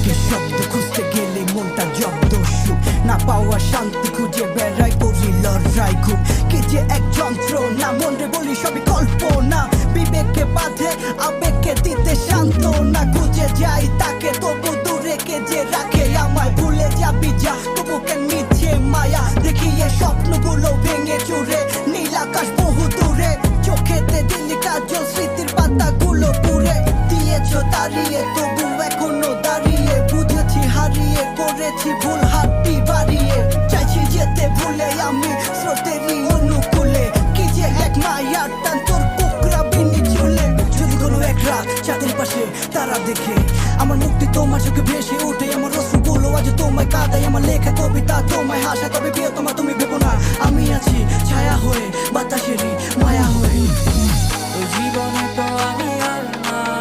সুখের শব্দ খুঁজতে গেলে মনটা জব্দ সুখ না পাওয়া শান্তি খুঁজে বেড়াই করি লড়াই খুব কি যে এক যন্ত্রণা মনে বলি সবই কল্পনা বিবেককে বাঁধে আবেগকে দিতে শান্ত না খুঁজে যাই তাকে তবু দূরে কে যে রাখে আমায় ভুলে যাবি যা তবু কেন মিছে মায়া দেখিয়ে স্বপ্নগুলো ভেঙে চুরে নীল আকাশ বহু দূরে চোখেতে দিলি কাজল স্মৃতির পাতাগুলো পুড়ে দিয়েছ তাড়িয়ে তবু এখনো দাঁড়িয়ে বুঝেছি হারিয়ে করেছি ভুল হাতটি বাড়িয়ে চাইছি যেতে ভুলে আমি স্রোতেরই অনুকূলে কি যে এক মায়ার টান তোর কুকরা বিনি চুলে যদি কোনো এক রাত চাঁদের পাশে তারা দেখে আমার মুক্তি তোমার চোখে ভেসে ওঠে আমার রসগুলো আজ তোমায় কাঁদাই আমার লেখা কবিতা তোমায় হাসা তবে প্রিয় তোমার তুমি ভেবো না আমি আছি ছায়া হয়ে বাতাসেরই মায়া হয়ে জীবনে তো আমি আর না